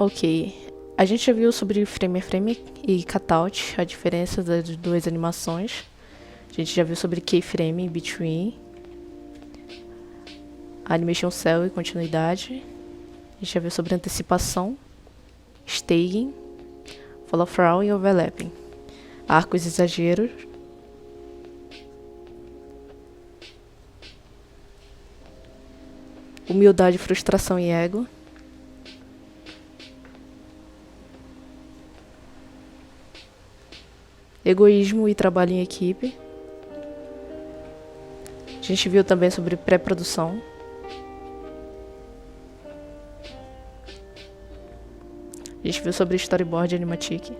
Ok, a gente já viu sobre frame a frame e cutout, a diferença das duas animações. A gente já viu sobre keyframe e between, animation cell e continuidade. A gente já viu sobre antecipação, staging, follow through e overlapping, arcos e exageros, humildade, frustração e ego, egoísmo e trabalho em equipe. A gente viu também sobre pré-produção. A gente viu sobre storyboard animatic.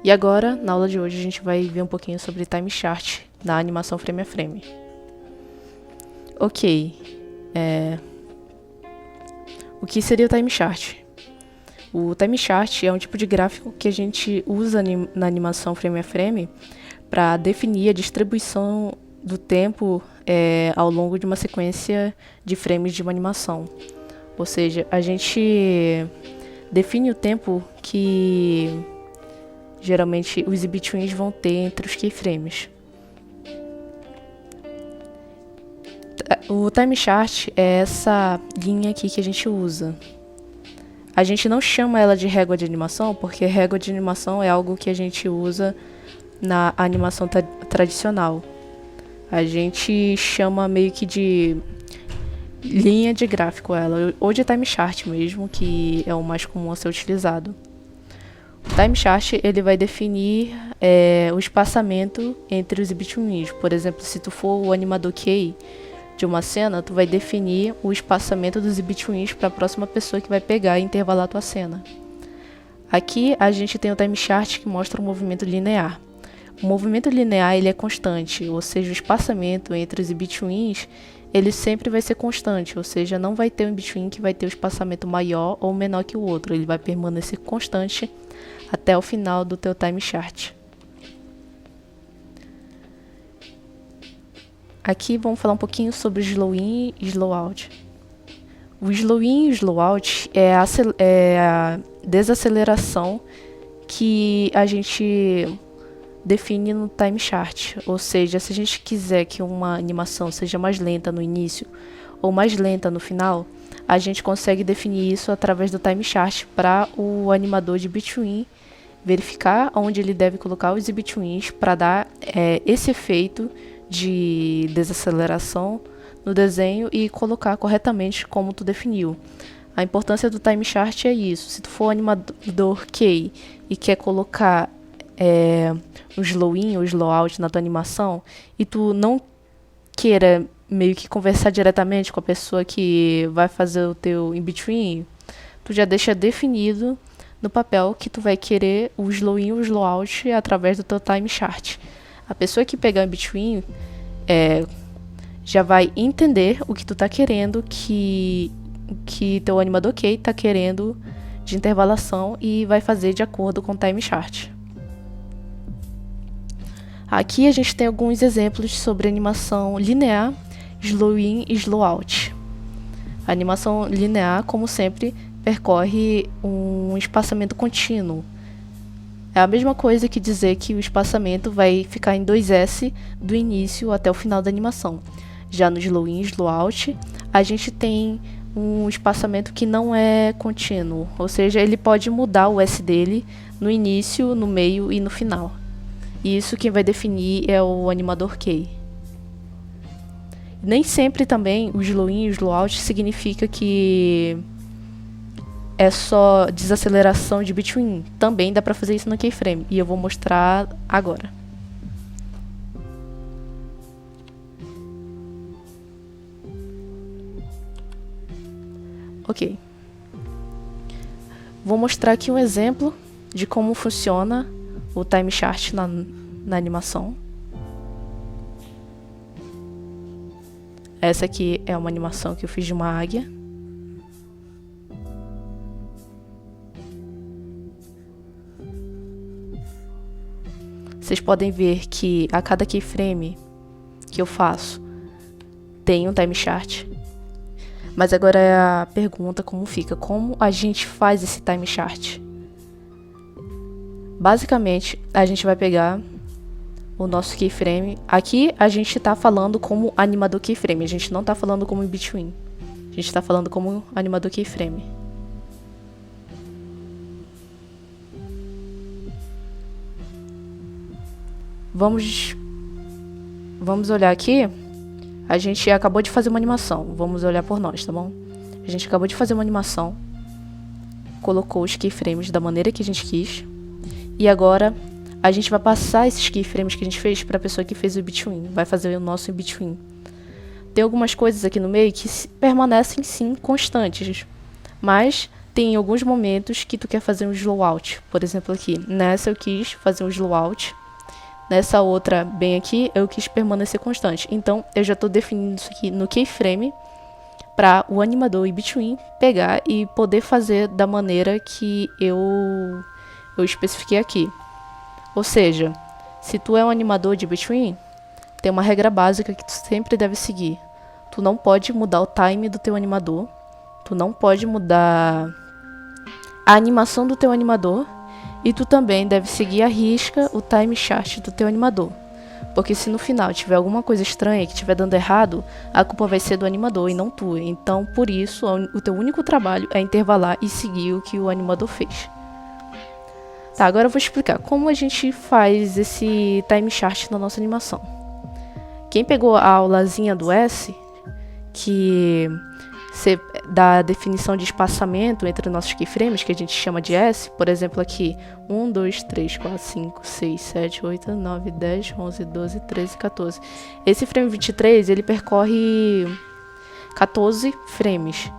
E agora, na aula de hoje, a gente vai ver um pouquinho sobre time chart na animação frame a frame. Ok, o que seria o time chart? O time chart é um tipo de gráfico que a gente usa na animação frame a frame para definir a distribuição do tempo ao longo de uma sequência de frames de uma animação. Ou seja, a gente define o tempo que geralmente os in-betweens vão ter entre os keyframes. O time chart é essa linha aqui que a gente usa. A gente não chama ela de régua de animação, porque régua de animação é algo que a gente usa na animação tradicional. A gente chama meio que de linha de gráfico ela, ou de time chart mesmo, que é o mais comum a ser utilizado. O time chart ele vai definir o espaçamento entre os in-betweens. Por exemplo, se tu for o animador key de uma cena, tu vai definir o espaçamento dos in-betweens para a próxima pessoa que vai pegar e intervalar a tua cena. Aqui a gente tem o time chart que mostra o movimento linear. O movimento linear ele é constante, ou seja, o espaçamento entre os in-betweens ele sempre vai ser constante, ou seja, não vai ter um in-between que vai ter o espaçamento maior ou menor que o outro, ele vai permanecer constante até o final do teu time chart. Aqui vamos falar um pouquinho sobre slow in e slow out. O slow in e o slow out é a desaceleração que a gente define no time chart. Ou seja, se a gente quiser que uma animação seja mais lenta no início ou mais lenta no final, a gente consegue definir isso através do time chart para o animador de between verificar onde ele deve colocar os in-betweens para dar esse efeito de desaceleração no desenho e colocar corretamente como tu definiu. A importância do time chart é isso. Se tu for animador key e quer colocar um slow in ou slow out na tua animação e tu não queira meio que conversar diretamente com a pessoa que vai fazer o teu in-between, tu já deixa definido no papel que tu vai querer o slow in ou slow out através do teu time chart. A pessoa que pegar o in-between já vai entender o que tu tá querendo, que teu animador key tá querendo de intervalação e vai fazer de acordo com o time chart. Aqui a gente tem alguns exemplos sobre animação linear, slow in e slow out. A animação linear, como sempre, percorre um espaçamento contínuo. É a mesma coisa que dizer que o espaçamento vai ficar em 2S do início até o final da animação. Já no slow in e slow out, a gente tem um espaçamento que não é contínuo, ou seja, ele pode mudar o S dele no início, no meio e no final. E isso quem vai definir é o animador key. Nem sempre também o slow in e o slow out significa que é só desaceleração de between. Também dá para fazer isso no keyframe e eu vou mostrar agora. Ok. Vou mostrar aqui um exemplo de como funciona o time chart na animação. Essa aqui é uma animação que eu fiz de uma águia. Vocês podem ver que a cada keyframe que eu faço tem um time chart. Mas agora é a pergunta como fica, como a gente faz esse time chart? Basicamente, a gente vai pegar o nosso keyframe. Aqui a gente está falando como animador keyframe, a gente não está falando como in between. A gente está falando como animador keyframe. Vamos olhar aqui. A gente acabou de fazer uma animação. Vamos olhar por nós, tá bom? A gente acabou de fazer uma animação. Colocou os keyframes da maneira que a gente quis. E agora a gente vai passar esses keyframes que a gente fez para a pessoa que fez o in-between. Vai fazer o nosso in-between. Tem algumas coisas aqui no meio que permanecem sim constantes. Mas tem alguns momentos que tu quer fazer um slow out. Por exemplo aqui. Nessa eu quis fazer um slow out. Nessa outra, bem aqui, eu quis permanecer constante. Então, eu já estou definindo isso aqui no keyframe para o animador in-between pegar e poder fazer da maneira que eu especifiquei aqui. Ou seja, se tu é um animador de in-between, tem uma regra básica que tu sempre deve seguir. Tu não pode mudar o time do teu animador. Tu não pode mudar a animação do teu animador. E tu também deve seguir à risca o time chart do teu animador. Porque se no final tiver alguma coisa estranha que estiver dando errado, a culpa vai ser do animador e não tua. Então, por isso, o teu único trabalho é intervalar e seguir o que o animador fez. Tá, agora eu vou explicar como a gente faz esse time chart na nossa animação. Quem pegou a aulazinha do S, que da definição de espaçamento entre nossos keyframes, que a gente chama de S, por exemplo aqui, 1, 2, 3, 4, 5, 6, 7, 8, 9, 10, 11, 12, 13, 14. Esse frame 23, ele percorre 14 frames.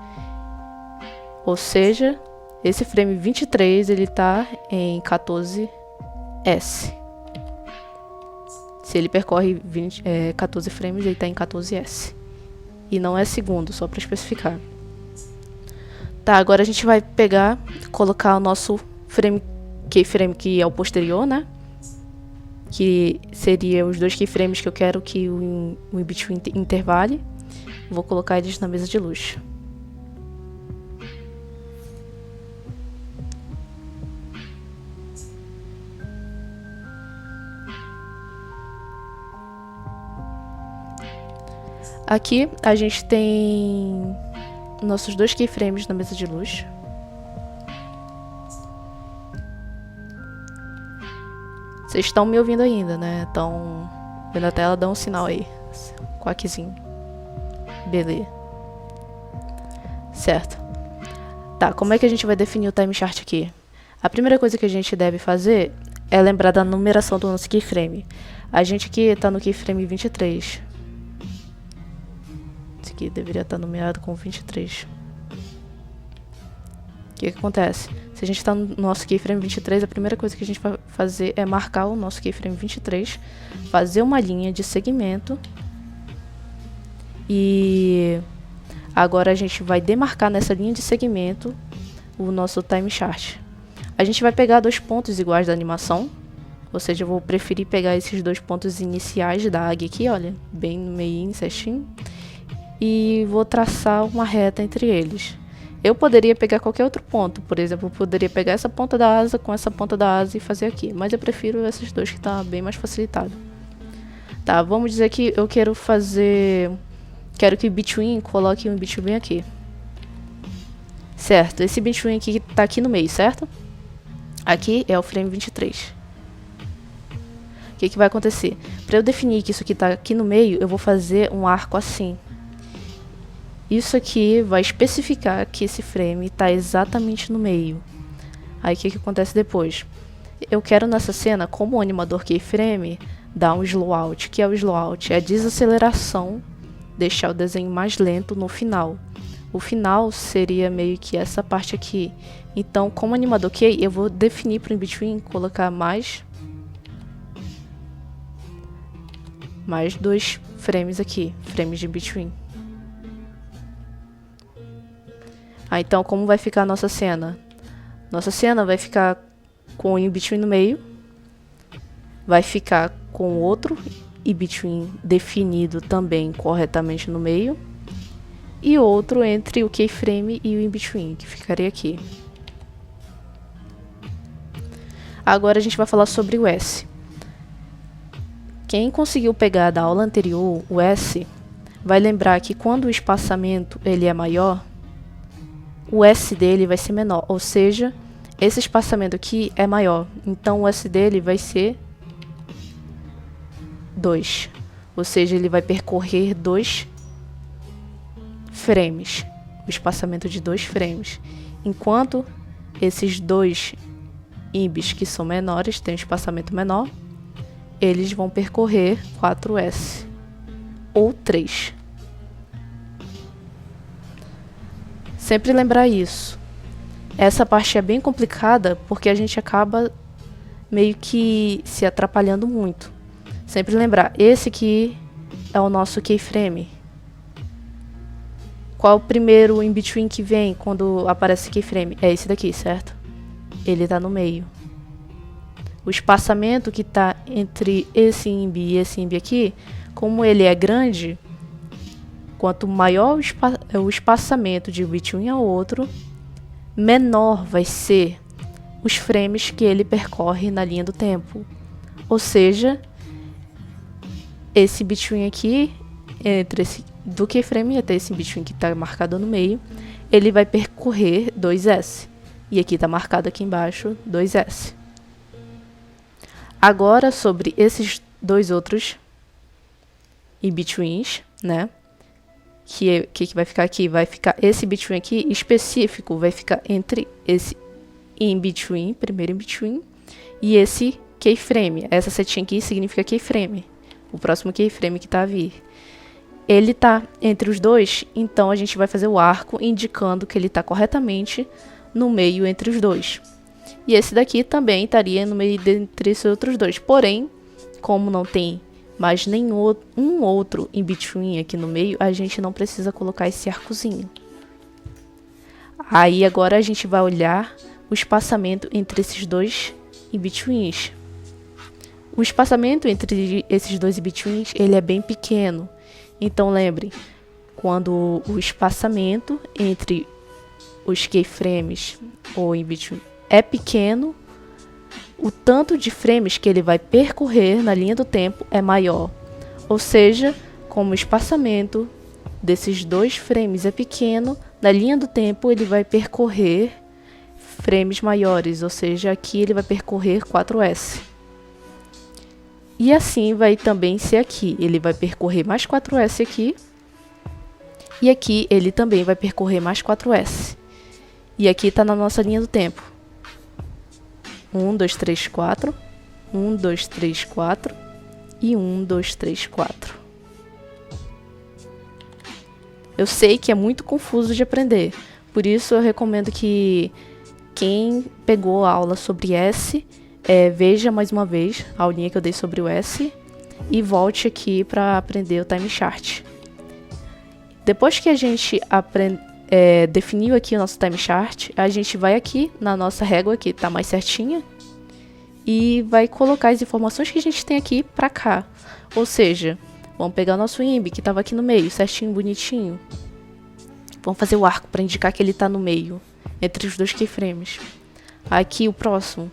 Ou seja, esse frame 23, ele está em 14S. Se ele percorre 14 frames, ele está em 14S. E não é segundo, só para especificar. Tá, agora a gente vai pegar, colocar o nosso keyframe que é o posterior, né? Que seria os dois keyframes que eu quero que o in-between intervale. Vou colocar eles na mesa de luz. Aqui a gente tem nossos dois keyframes na mesa de luz. Vocês estão me ouvindo ainda, né? Estão vendo a tela, dá um sinal aí. Quackzinho. Beleza. Certo. Tá, como é que a gente vai definir o time chart aqui? A primeira coisa que a gente deve fazer é lembrar da numeração do nosso keyframe. A gente aqui está no keyframe 23. Esse aqui deveria estar numerado com 23. O que acontece? Se a gente está no nosso keyframe 23, a primeira coisa que a gente vai fazer é marcar o nosso keyframe 23, fazer uma linha de segmento e agora a gente vai demarcar nessa linha de segmento o nosso time chart. A gente vai pegar dois pontos iguais da animação, ou seja, eu vou preferir pegar esses dois pontos iniciais da águia aqui, olha, bem no meio, certinho, e vou traçar uma reta entre eles. Eu poderia pegar qualquer outro ponto, por exemplo, eu poderia pegar essa ponta da asa com essa ponta da asa e fazer aqui, mas eu prefiro esses dois que está bem mais facilitado. Tá, vamos dizer que eu quero que o between coloque um between aqui. Certo, esse between aqui está aqui no meio, certo? Aqui é o frame 23. O que vai acontecer? Para eu definir que isso aqui está aqui no meio, eu vou fazer um arco assim. Isso aqui vai especificar que esse frame está exatamente no meio. Aí o que acontece depois? Eu quero nessa cena, como o animador keyframe, dar um slow out. O que é o slow out? É a desaceleração, deixar o desenho mais lento no final. O final seria meio que essa parte aqui. Então, como animador key, eu vou definir para o in-between, colocar mais 2 frames aqui, frames de in-between. Então, como vai ficar a nossa cena? Nossa cena vai ficar com o in-between no meio, vai ficar com outro in-between definido também corretamente no meio, e outro entre o keyframe e o in-between, que ficaria aqui. Agora a gente vai falar sobre o S. Quem conseguiu pegar da aula anterior o S, vai lembrar que quando o espaçamento ele é maior, o S dele vai ser menor, ou seja, esse espaçamento aqui é maior, então o S dele vai ser 2, ou seja, ele vai percorrer 2 frames, o espaçamento de 2 frames, enquanto esses dois INBs que são menores, têm um espaçamento menor, eles vão percorrer 4S ou 3. Sempre lembrar isso. Essa parte é bem complicada porque a gente acaba meio que se atrapalhando muito. Sempre lembrar, esse aqui é o nosso keyframe. Qual é o primeiro in-between que vem quando aparece keyframe? É esse daqui, certo? Ele está no meio. O espaçamento que está entre esse INB e esse INB aqui, como ele é grande, quanto maior o espaçamento de um between ao outro, menor vai ser os frames que ele percorre na linha do tempo. Ou seja, esse between aqui, entre esse do keyframe até esse between que está marcado no meio, ele vai percorrer 2S. E aqui está marcado aqui embaixo 2S. Agora sobre esses dois outros in-betweens, né? Que vai ficar aqui? Vai ficar esse between aqui específico, vai ficar entre esse in-between, primeiro in-between, e esse keyframe. Essa setinha aqui significa keyframe, o próximo keyframe que está a vir. Ele está entre os dois, então a gente vai fazer o arco indicando que ele está corretamente no meio entre os dois. E esse daqui também estaria no meio entre esses outros dois. Porém, como não tem mais nenhum outro in-between aqui no meio, a gente não precisa colocar esse arcozinho. Aí agora a gente vai olhar o espaçamento entre esses dois in-betweens. O espaçamento entre esses dois in-betweens, ele é bem pequeno. Então lembrem, quando o espaçamento entre os keyframes ou in-between é pequeno, o tanto de frames que ele vai percorrer na linha do tempo é maior. Ou seja, como o espaçamento desses dois frames é pequeno, na linha do tempo ele vai percorrer frames maiores, ou seja, aqui ele vai percorrer 4S. E assim vai também ser aqui, ele vai percorrer mais 4S aqui, e aqui ele também vai percorrer mais 4S. E aqui está na nossa linha do tempo. 1, 2, 3, 4. 1, 2, 3, 4. E 1, 2, 3, 4. Eu sei que é muito confuso de aprender. Por isso eu recomendo que quem pegou a aula sobre S, veja mais uma vez a aulinha que eu dei sobre o S. E volte aqui para aprender o time chart. Depois que a gente definiu aqui o nosso time chart, a gente vai aqui na nossa régua, que está mais certinha, e vai colocar as informações que a gente tem aqui para cá. Ou seja, vamos pegar o nosso INB, que estava aqui no meio, certinho, bonitinho. Vamos fazer o arco para indicar que ele está no meio, entre os dois keyframes. Aqui o próximo.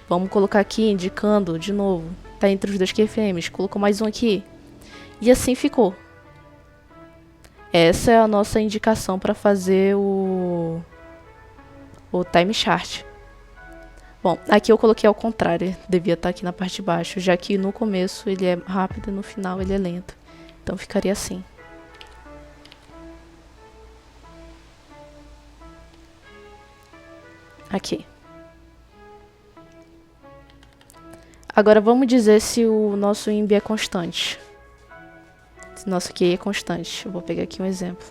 Vamos colocar aqui, indicando, de novo, está entre os dois keyframes. Colocou mais um aqui. E assim ficou. Essa é a nossa indicação para fazer o time chart. Bom, aqui eu coloquei ao contrário, devia estar aqui na parte de baixo, já que no começo ele é rápido e no final ele é lento. Então ficaria assim. Aqui. Agora vamos dizer se o nosso INB é constante. Se nosso QI é constante. Eu vou pegar aqui um exemplo.